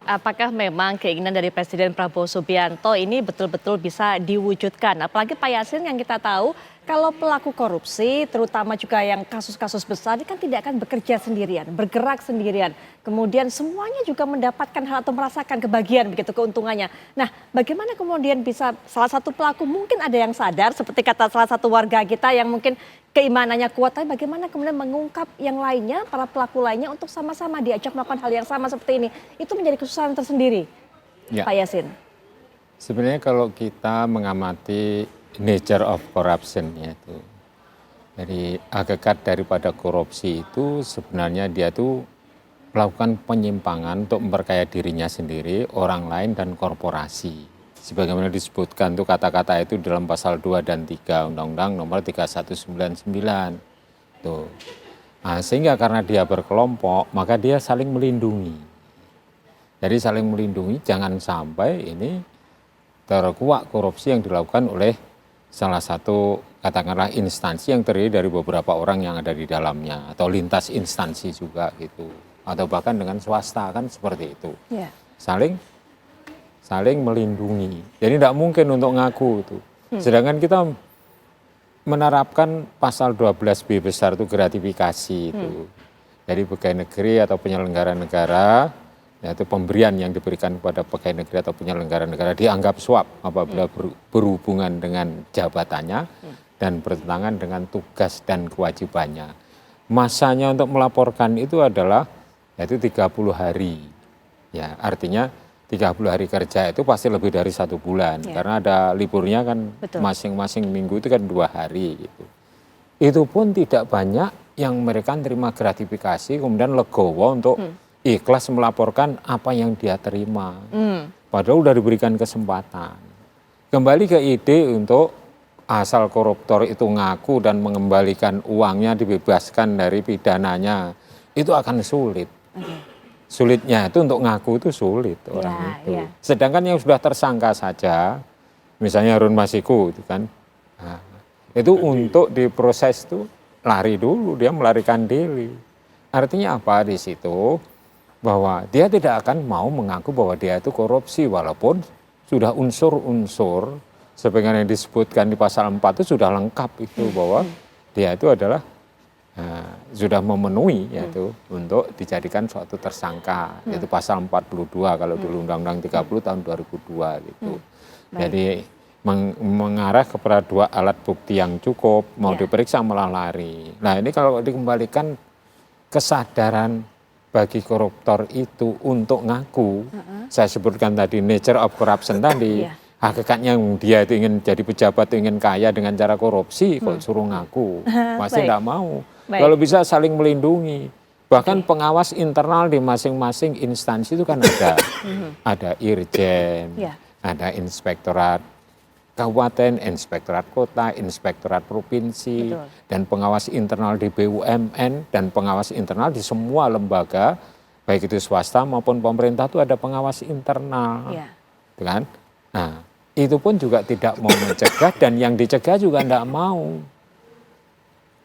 Apakah memang keinginan dari Presiden Prabowo Subianto ini betul-betul bisa diwujudkan? Apalagi Pak Yasin yang kita tahu kalau pelaku korupsi, terutama juga yang kasus-kasus besar ini kan tidak akan bekerja sendirian, bergerak sendirian. Kemudian semuanya juga mendapatkan hal atau merasakan kebahagiaan begitu keuntungannya. Nah, bagaimana kemudian bisa salah satu pelaku mungkin ada yang sadar seperti kata salah satu warga kita yang mungkin keimanannya kuat, tapi bagaimana kemudian mengungkap yang lainnya, para pelaku lainnya untuk sama-sama diajak melakukan hal yang sama seperti ini. Itu menjadi kesusahan tersendiri, Ya, Pak Yasin. sebenarnya kalau kita mengamati nature of corruption yaitu dari hakikat daripada korupsi itu sebenarnya dia tuh melakukan penyimpangan untuk memperkaya dirinya sendiri, orang lain dan korporasi. Sebagaimana disebutkan tuh kata-kata itu dalam pasal 2 dan 3 Undang-Undang Nomor 3199. Tuh. Nah, sehingga karena dia berkelompok, maka dia saling melindungi. Jadi saling melindungi jangan sampai ini terkuak korupsi yang dilakukan oleh salah satu katakanlah instansi yang terdiri dari beberapa orang yang ada di dalamnya atau lintas instansi juga gitu atau bahkan dengan swasta kan seperti itu Ya. saling melindungi jadi tidak mungkin untuk ngaku itu sedangkan kita menerapkan pasal 12B besar itu gratifikasi itu dari pegawai negeri atau penyelenggara negara yaitu pemberian yang diberikan kepada pegawai negeri atau penyelenggara negara dianggap suap apabila berhubungan dengan jabatannya dan bertentangan dengan tugas dan kewajibannya. Masanya untuk melaporkan itu adalah yaitu 30 hari. Ya, artinya 30 hari kerja itu pasti lebih dari 1 bulan karena ada liburnya kan masing-masing minggu itu kan 2 hari gitu. Itu pun tidak banyak yang mereka terima gratifikasi kemudian legowo untuk ikhlas melaporkan apa yang dia terima. Padahal sudah diberikan kesempatan. Kembali ke ide untuk asal koruptor itu ngaku dan mengembalikan uangnya dibebaskan dari pidananya, itu akan sulit. Sulitnya itu untuk ngaku itu sulit orang itu. Sedangkan yang sudah tersangka saja, misalnya Harun Masiku itu kan, nah, itu untuk diproses itu lari dulu, dia melarikan diri. Artinya apa di situ? Bahwa dia tidak akan mau mengaku bahwa dia itu korupsi walaupun sudah unsur-unsur sebagaimana yang disebutkan di pasal 4 itu sudah lengkap itu bahwa dia itu adalah sudah memenuhi yaitu untuk dijadikan suatu tersangka yaitu pasal 42 kalau dulu Undang-Undang 30 tahun 2002 gitu. Jadi mengarah kepada 2 alat bukti yang cukup mau diperiksa malah lari. Nah ini kalau dikembalikan kesadaran bagi koruptor itu untuk ngaku, saya sebutkan tadi nature of corruption tadi, hakikatnya dia itu ingin jadi pejabat, itu ingin kaya dengan cara korupsi, kok suruh ngaku, pasti tidak mau. Kalau bisa saling melindungi, bahkan pengawas internal di masing-masing instansi itu kan ada irjen, ada inspektorat kabupaten, inspektorat kota, inspektorat provinsi, dan pengawas internal di BUMN, dan pengawas internal di semua lembaga, baik itu swasta maupun pemerintah itu ada pengawas internal. Kan? Nah, itu pun juga tidak mau mencegah, dan yang dicegah juga tidak mau.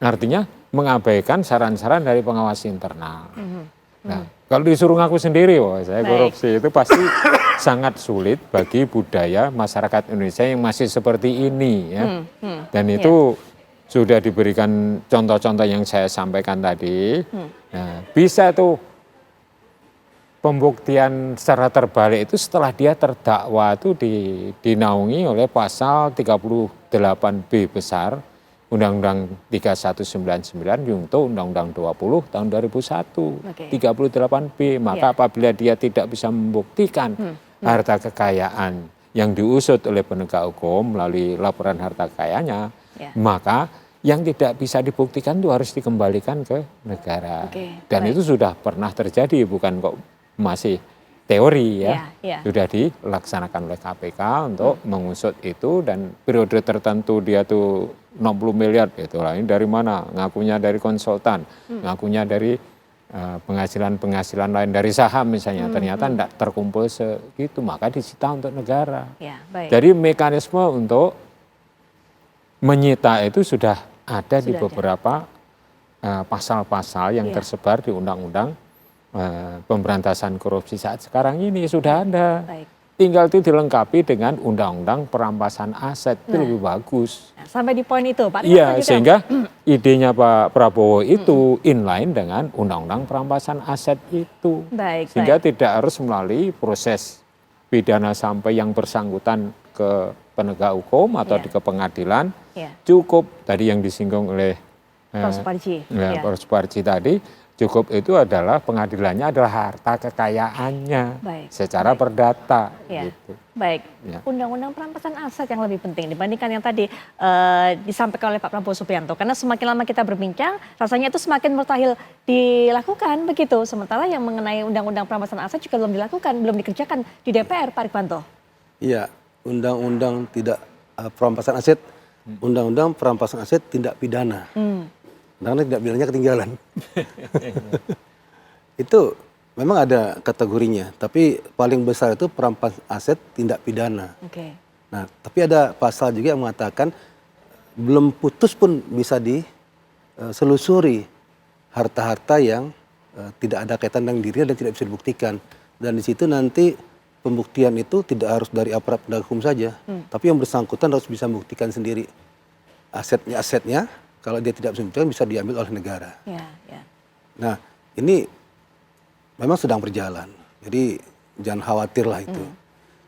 Artinya mengabaikan saran-saran dari pengawas internal. Nah, kalau disuruh ngaku sendiri, wah saya korupsi itu pasti sangat sulit bagi budaya masyarakat Indonesia yang masih seperti ini ya. Dan itu sudah diberikan contoh-contoh yang saya sampaikan tadi. Nah, bisa tuh pembuktian secara terbalik itu setelah dia terdakwa itu dinaungi oleh pasal 38B besar Undang-Undang 3199 junto Undang-Undang 20 tahun 2001, 38B. Maka apabila dia tidak bisa membuktikan harta kekayaan yang diusut oleh penegak hukum melalui laporan harta kekayaannya, maka yang tidak bisa dibuktikan itu harus dikembalikan ke negara. Dan itu sudah pernah terjadi, bukan kok masih teori ya. Sudah dilaksanakan oleh KPK untuk mengusut itu, dan periode tertentu dia tuh 60 miliar gitu lah. Ini dari mana? Ngakunya dari konsultan, ngakunya dari penghasilan-penghasilan lain dari saham misalnya. Ternyata tidak terkumpul segitu, maka disita untuk negara. Jadi mekanisme untuk menyita itu sudah ada di beberapa pasal-pasal yang tersebar di Undang-Undang pemberantasan korupsi saat sekarang ini sudah ada. Baik. Tinggal itu dilengkapi dengan undang-undang perampasan aset, itu lebih bagus. Nah, sampai di poin itu, Pak. Iya, sehingga idenya Pak Prabowo itu inline dengan undang-undang perampasan aset itu. Baik, Sehingga tidak harus melalui proses pidana sampai yang bersangkutan ke penegak hukum atau ke pengadilan. Cukup tadi yang disinggung oleh Prof. Suparji. Prof. Suparji tadi, cukup itu adalah pengadilannya adalah harta kekayaannya secara perdata. Gitu. Baik, undang-undang perampasan aset yang lebih penting dibandingkan yang tadi disampaikan oleh Pak Prabowo Subianto. Karena semakin lama kita berbincang, rasanya itu semakin mustahil dilakukan begitu. Sementara yang mengenai undang-undang perampasan aset juga belum dilakukan, belum dikerjakan di DPR, Pak Rikwanto. Iya, undang-undang perampasan aset, undang-undang perampasan aset tindak pidana. Karena tidak bilannya ketinggalan. Itu memang ada kategorinya, tapi paling besar itu perampasan aset tindak pidana. Nah, tapi ada pasal juga yang mengatakan belum putus pun bisa diselusuri harta-harta yang tidak ada kaitan dengan dirinya dan tidak bisa dibuktikan. Dan di situ nanti pembuktian itu tidak harus dari aparat penegak hukum saja, tapi yang bersangkutan harus bisa membuktikan sendiri asetnya. Kalau dia tidak bisa membuktikan, bisa diambil oleh negara. Nah, ini memang sedang berjalan. Jadi jangan khawatir lah itu.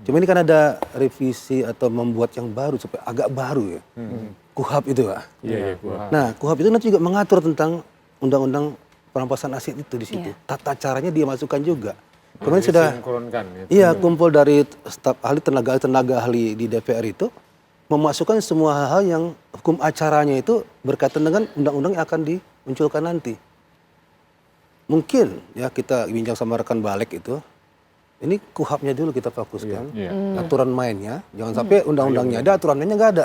Cuma ini kan ada revisi atau membuat yang baru, supaya agak baru ya. KUHP itu, Pak. Nah, KUHP itu nanti juga mengatur tentang undang-undang perampasan aset itu di situ. Tata caranya dia masukkan juga. Kemarin sudah kumpul dari staf ahli, tenaga ahli di DPR itu, memasukkan semua hal-hal yang hukum acaranya itu berkaitan dengan undang-undang yang akan dimunculkan nanti. Mungkin ya kita bincang sama rekan balik itu, ini KUHP-nya dulu kita fokuskan, aturan mainnya, jangan sampai undang-undangnya ada, aturannya nggak ada.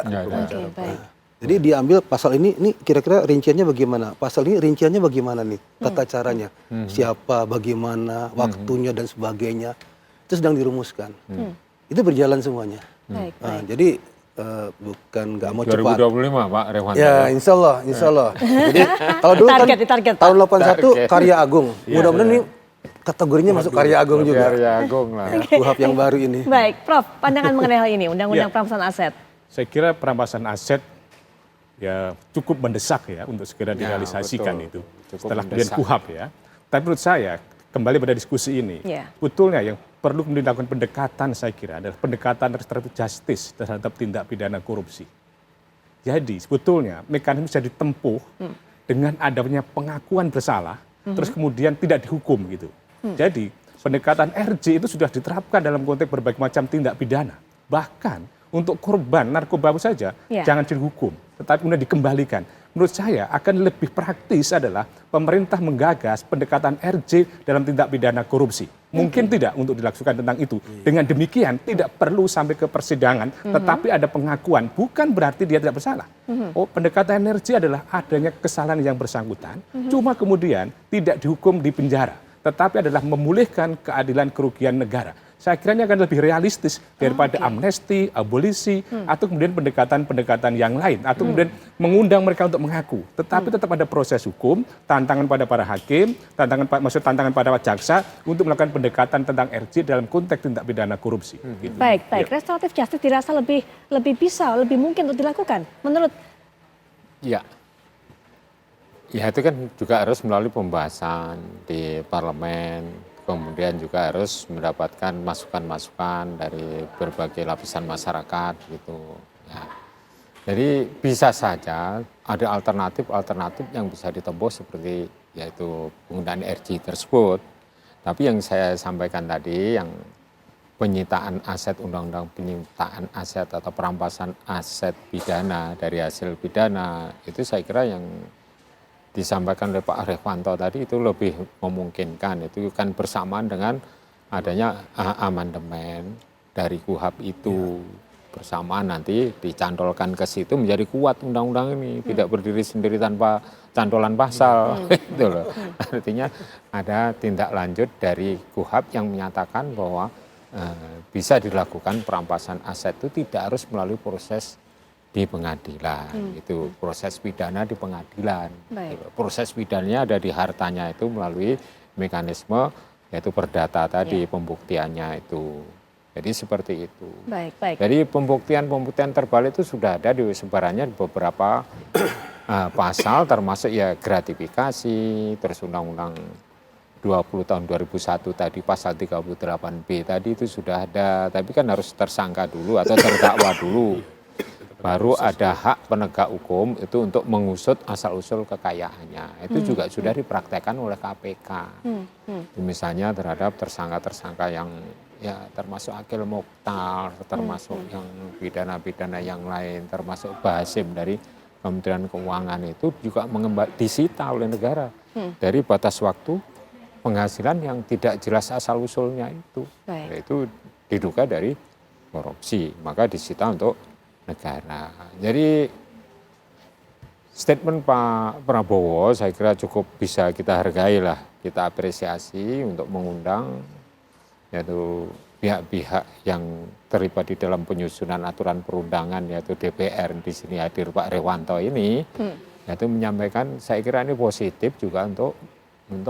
Jadi diambil pasal ini kira-kira rinciannya bagaimana, pasal ini rinciannya bagaimana nih, tata caranya, siapa, bagaimana, waktunya dan sebagainya, itu sedang dirumuskan. Itu berjalan semuanya. Jadi bukan nggak mau 2025, cepat. 2025 Pak Rewanto. Ya, insya Allah. Jadi kalau dulu target, tahun 81 karya agung. Mudah-mudahan ini kategorinya masuk karya agung juga. Karya agung lah. KUHP yang baru ini. Baik, Prof, pandangan mengenai hal ini, undang-undang perampasan aset. Saya kira perampasan aset ya cukup mendesak ya untuk segera direalisasikan itu. Setelah kemudian KUHP ya. Tapi menurut saya kembali pada diskusi ini, betulnya yang perlu dilakukan pendekatan saya kira adalah pendekatan restoratif justice terhadap tindak pidana korupsi. Jadi sebetulnya mekanisme bisa ditempuh dengan adanya pengakuan bersalah, terus kemudian tidak dihukum gitu. Jadi pendekatan RJ itu sudah diterapkan dalam konteks berbagai macam tindak pidana. Bahkan untuk korban narkoba saja jangan dihukum, tetapi kemudian dikembalikan. Menurut saya akan lebih praktis adalah pemerintah menggagas pendekatan RJ dalam tindak pidana korupsi. Mungkin tidak untuk dilakukan tentang itu. Dengan demikian tidak perlu sampai ke persidangan, tetapi ada pengakuan. Bukan berarti dia tidak bersalah. Oh, pendekatan RJ adalah adanya kesalahan yang bersangkutan, cuma kemudian tidak dihukum di penjara, tetapi adalah memulihkan keadilan kerugian negara. Saya kira ini akan lebih realistis daripada amnesti, abolisi, atau kemudian pendekatan-pendekatan yang lain, atau kemudian mengundang mereka untuk mengaku. Tetapi tetap ada proses hukum, tantangan pada para hakim, tantangan pada jaksa untuk melakukan pendekatan tentang RJ dalam konteks tindak pidana korupsi. Gitu. Baik. Restoratif justice dirasa lebih bisa, lebih mungkin untuk dilakukan, menurut? Ya, itu kan juga harus melalui pembahasan di parlemen. Kemudian juga harus mendapatkan masukan-masukan dari berbagai lapisan masyarakat gitu. Ya. Jadi bisa saja ada alternatif yang bisa ditempuh seperti yaitu penggunaan RJ tersebut. Tapi yang saya sampaikan tadi yang penyitaan aset, undang-undang penyitaan aset atau perampasan aset pidana dari hasil pidana itu saya kira yang disampaikan oleh Pak Rikwanto tadi itu lebih memungkinkan. Itu kan bersamaan dengan adanya amandemen dari KUHP itu. Bersamaan nanti dicantolkan ke situ menjadi kuat undang-undang ini. Tidak berdiri sendiri tanpa cantolan pasal. Itu loh. Artinya ada tindak lanjut dari KUHP yang menyatakan bahwa bisa dilakukan perampasan aset itu tidak harus melalui proses di pengadilan, itu proses pidana di pengadilan. Proses pidananya ada di hartanya itu melalui mekanisme yaitu perdata tadi pembuktiannya itu. Jadi seperti itu. Baik. Jadi pembuktian terbalik itu sudah ada di sebarannya di beberapa pasal termasuk ya gratifikasi, terus Undang-Undang 20 tahun 2001 tadi pasal 38B tadi itu sudah ada, tapi kan harus tersangka dulu atau terdakwa dulu. Baru ada hak penegak hukum itu untuk mengusut asal-usul kekayaannya. Itu juga sudah dipraktekkan oleh KPK. Misalnya terhadap tersangka-tersangka yang ya termasuk Akil Mokhtar, termasuk yang pidana-pidana yang lain, termasuk Basim dari Kementerian Keuangan itu juga disita oleh negara dari batas waktu penghasilan yang tidak jelas asal-usulnya itu. Yaitu diduga dari korupsi, maka disita untuk negara. Jadi statement Pak Prabowo saya kira cukup bisa kita hargai lah, kita apresiasi untuk mengundang yaitu pihak-pihak yang terlibat di dalam penyusunan aturan perundangan yaitu DPR, di sini hadir Pak Rewanto ini, yaitu menyampaikan saya kira ini positif juga untuk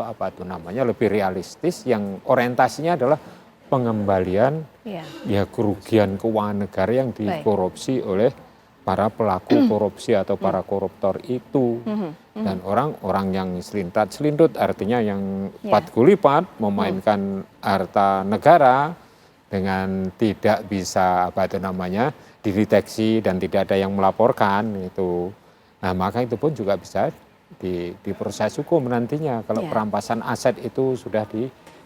apa itu namanya lebih realistis yang orientasinya adalah pengembalian ya kerugian keuangan negara yang dikorupsi oleh para pelaku korupsi atau para koruptor itu. Dan orang-orang yang selindut artinya yang pat gulipat memainkan harta negara dengan tidak bisa apa itu namanya dideteksi dan tidak ada yang melaporkan itu. Nah, maka itu pun juga bisa diproses hukum nantinya kalau perampasan aset itu sudah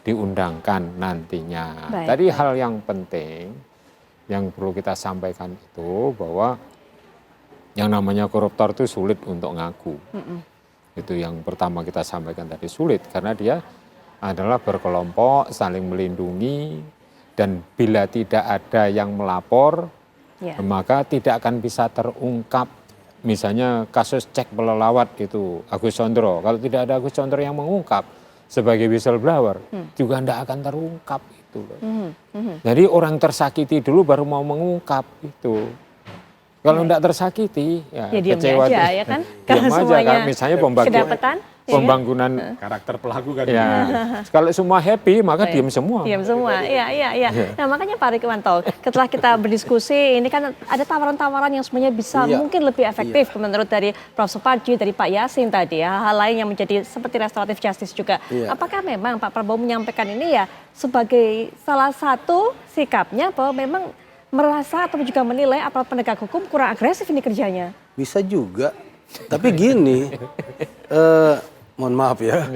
diundangkan nantinya. Tadi hal yang penting yang perlu kita sampaikan itu bahwa yang namanya koruptor itu sulit untuk ngaku. Itu yang pertama kita sampaikan tadi, sulit karena dia adalah berkelompok, saling melindungi, dan bila tidak ada yang melapor, maka tidak akan bisa terungkap. Misalnya kasus cek pelelawat itu Agus Sondro, kalau tidak ada Agus Sondro yang mengungkap sebagai whistleblower, juga tidak akan terungkap itu. Jadi orang tersakiti dulu baru mau mengungkap itu. Kalau tidak tersakiti, ya kecewa aja, ya kan? Diam aja kan, misalnya pembangunan karakter pelaku kan. Ya. Kalau semua happy, maka diam semua. Diam semua, iya. Nah makanya Pak Rikwanto, setelah kita berdiskusi, ini kan ada tawaran-tawaran yang sebenarnya bisa mungkin lebih efektif menurut dari Prof. Suparji, dari Pak Yasin tadi, hal lain yang menjadi seperti restoratif justice juga. Apakah memang Pak Prabowo menyampaikan ini ya sebagai salah satu sikapnya bahwa memang merasa atau juga menilai aparat penegak hukum kurang agresif ini kerjanya? Bisa juga, tapi gini, mohon maaf ya,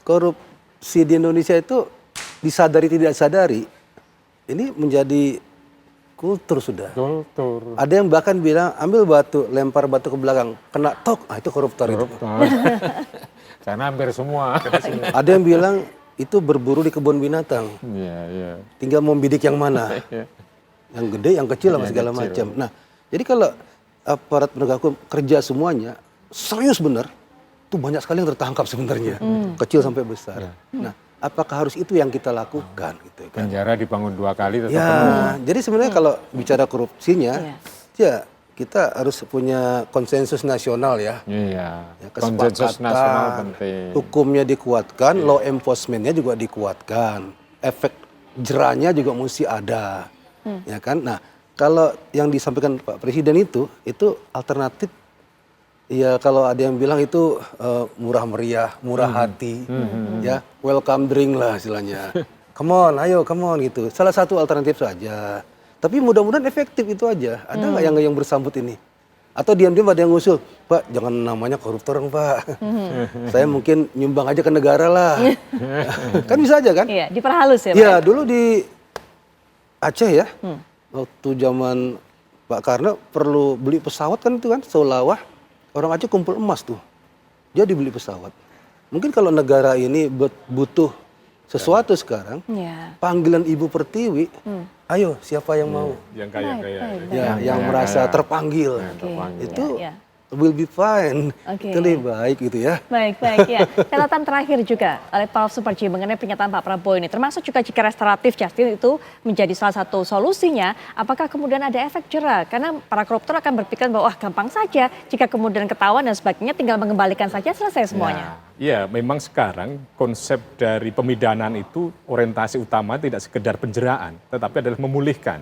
korupsi di Indonesia itu disadari tidak sadari, ini menjadi kultur sudah. Kultur. Ada yang bahkan bilang ambil batu, lempar batu ke belakang, kena tok, itu koruptor. Itu. Karena hampir semua. Ada yang bilang itu berburu di kebun binatang, tinggal mau bidik yang mana. Yang gede, yang kecil, sama segala macam. Nah, jadi kalau aparat penegak hukum kerja semuanya, serius benar, tuh banyak sekali yang tertangkap sebenarnya, kecil sampai besar. Nah, apakah harus itu yang kita lakukan? Gitu, kan? Penjara dibangun 2 kali tetap penuh. Jadi sebenarnya kalau bicara korupsinya, ya kita harus punya konsensus nasional ya. Iya, konsensus nasional penting. Hukumnya dikuatkan, law enforcement-nya juga dikuatkan, efek jerahnya juga mesti ada. Ya kan, nah kalau yang disampaikan Pak Presiden itu alternatif. Ya kalau ada yang bilang itu murah meriah, murah hati, ya welcome drink lah istilahnya. Come on, ayo come on gitu. Salah satu alternatif saja. Tapi mudah-mudahan efektif itu aja. Ada nggak yang bersambut ini? Atau diam-diam ada yang ngusul, Pak jangan namanya koruptor Pak. Saya mungkin nyumbang aja ke negara lah. Kan bisa aja kan? Iya, diperhalus ya Pak? Iya, dulu di Aceh ya, waktu zaman Pak Karno perlu beli pesawat kan itu kan, Solawah, orang Aceh kumpul emas tuh, dia dibeli pesawat. Mungkin kalau negara ini butuh sesuatu sekarang, panggilan Ibu Pertiwi, ayo siapa yang mau? Yang kaya-kaya. Ya, yang merasa terpanggil, itu will be fine, itu lebih baik gitu ya. Baik ya. Catatan terakhir juga oleh Prof. Suparji mengenai pernyataan Pak Prabowo ini, termasuk juga jika restoratif justice itu menjadi salah satu solusinya, apakah kemudian ada efek jera? Karena para koruptor akan berpikir bahwa gampang saja, jika kemudian ketahuan dan sebagainya tinggal mengembalikan saja selesai semuanya. Ya, memang sekarang konsep dari pemidanaan itu orientasi utama tidak sekedar penjeraan, tetapi adalah memulihkan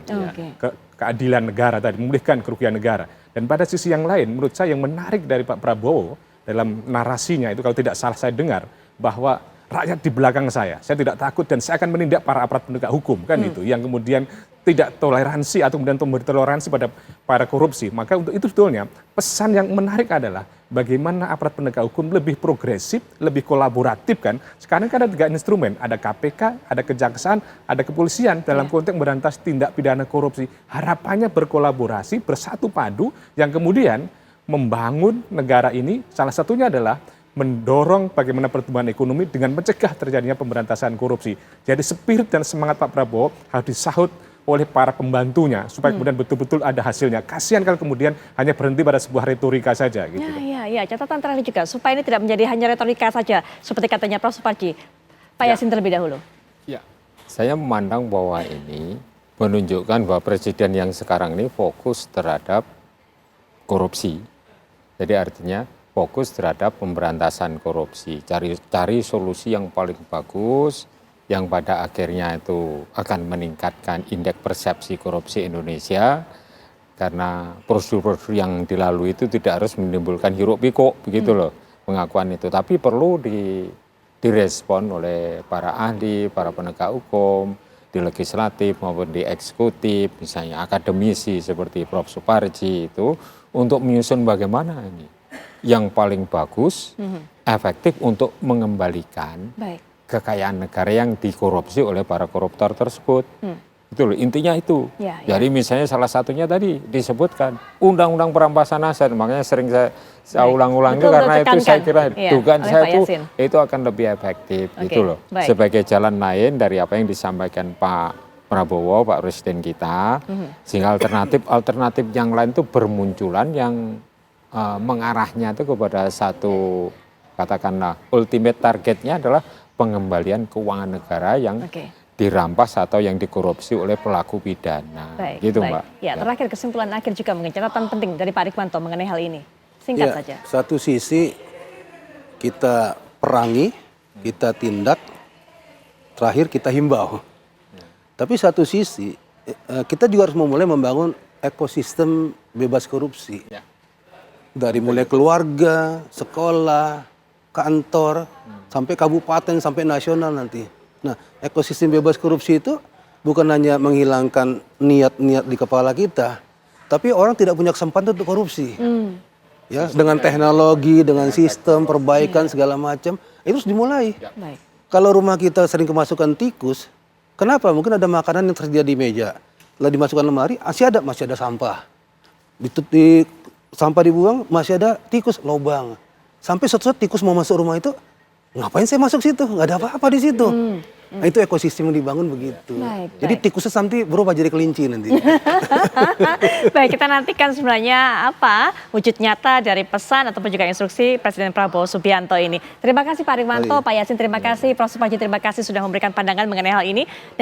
keadilan negara tadi, memulihkan kerugian negara. Dan pada sisi yang lain, menurut saya yang menarik dari Pak Prabowo dalam narasinya itu kalau tidak salah saya dengar bahwa rakyat di belakang saya tidak takut dan saya akan menindak para aparat penegak hukum kan itu yang kemudian tidak toleransi atau kemudian memberi toleransi pada para korupsi. Maka untuk itu sebetulnya pesan yang menarik adalah bagaimana aparat penegak hukum lebih progresif, lebih kolaboratif kan. Sekarang kan ada 3 instrumen, ada KPK, ada Kejaksaan, ada kepolisian dalam konteks memberantas tindak pidana korupsi. Harapannya berkolaborasi, bersatu padu yang kemudian membangun negara ini salah satunya adalah mendorong bagaimana pertumbuhan ekonomi dengan mencegah terjadinya pemberantasan korupsi. Jadi spirit dan semangat Pak Prabowo harus disahut oleh para pembantunya supaya kemudian betul-betul ada hasilnya. Kasihan kalau kemudian hanya berhenti pada sebuah retorika saja gitu. Ya, catatan terakhir juga supaya ini tidak menjadi hanya retorika saja seperti katanya Prof. Suparji. Pak Yasin terlebih dahulu. Ya, saya memandang bahwa ini menunjukkan bahwa presiden yang sekarang ini fokus terhadap korupsi. Jadi artinya fokus terhadap pemberantasan korupsi, cari solusi yang paling bagus, yang pada akhirnya itu akan meningkatkan indeks persepsi korupsi Indonesia, karena prosedur-prosedur yang dilalui itu tidak harus menimbulkan hiruk pikuk, begitu loh pengakuan itu, tapi perlu direspon oleh para ahli, para penegak hukum, di legislatif maupun di eksekutif, misalnya akademisi seperti Prof. Suparji itu, untuk menyusun bagaimana ini yang paling bagus, efektif untuk mengembalikan kekayaan negara yang dikorupsi oleh para koruptor tersebut. Itu loh, intinya itu. Jadi misalnya salah satunya tadi disebutkan undang-undang perampasan aset, makanya sering saya ulang-ulang itu karena itu saya kira dugaan saya itu akan lebih efektif gitu loh. Sebagai jalan lain dari apa yang disampaikan Pak Prabowo, Pak Presiden kita, sehingga alternatif yang lain itu bermunculan yang mengarahnya itu kepada satu, katakanlah ultimate targetnya adalah pengembalian keuangan negara yang dirampas atau yang dikorupsi oleh pelaku pidana. Gitu Mbak. Ya, terakhir kesimpulan akhir juga mungkin catatan penting dari Pak Rikmanto mengenai hal ini. Singkat saja. Satu sisi kita perangi, kita tindak, terakhir kita himbau. Tapi satu sisi kita juga harus memulai membangun ekosistem bebas korupsi. Dari mulai keluarga, sekolah, kantor, sampai kabupaten, sampai nasional nanti. Nah, ekosistem bebas korupsi itu bukan hanya menghilangkan niat-niat di kepala kita, tapi orang tidak punya kesempatan untuk korupsi. Ya, dengan teknologi, dengan sistem, perbaikan segala macam, itu harus dimulai. Kalau rumah kita sering kemasukan tikus, kenapa? Mungkin ada makanan yang tersedia di meja. Setelah dimasukkan lemari, masih ada sampah. Sampah dibuang, masih ada tikus, lobang. Sampai suatu saat tikus mau masuk rumah itu, ngapain saya masuk situ? Nggak ada apa-apa di situ. Nah, itu ekosistem yang dibangun begitu. Jadi tikusnya nanti berubah jadi kelinci nanti. Baik, kita nantikan sebenarnya apa wujud nyata dari pesan ataupun juga instruksi Presiden Prabowo Subianto ini. Terima kasih Pak Rikmanto, Pak Yasin terima kasih, Prof. Suparji terima kasih sudah memberikan pandangan mengenai hal ini. Dan